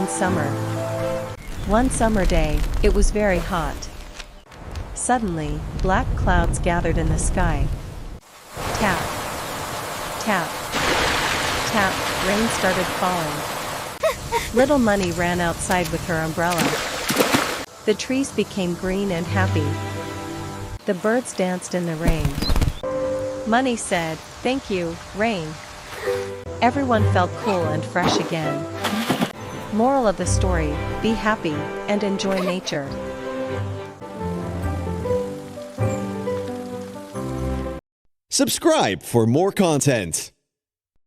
in summer. One summer day, it was very hot. Suddenly, black clouds gathered in the sky. Tap, tap, tap, rain started falling. Little Munni ran outside with her umbrella. The trees became green and happy. The birds danced in the rain. Munni said, "Thank you, rain." Everyone felt cool and fresh again. Moral of the story: be happy and enjoy nature. Subscribe for more content.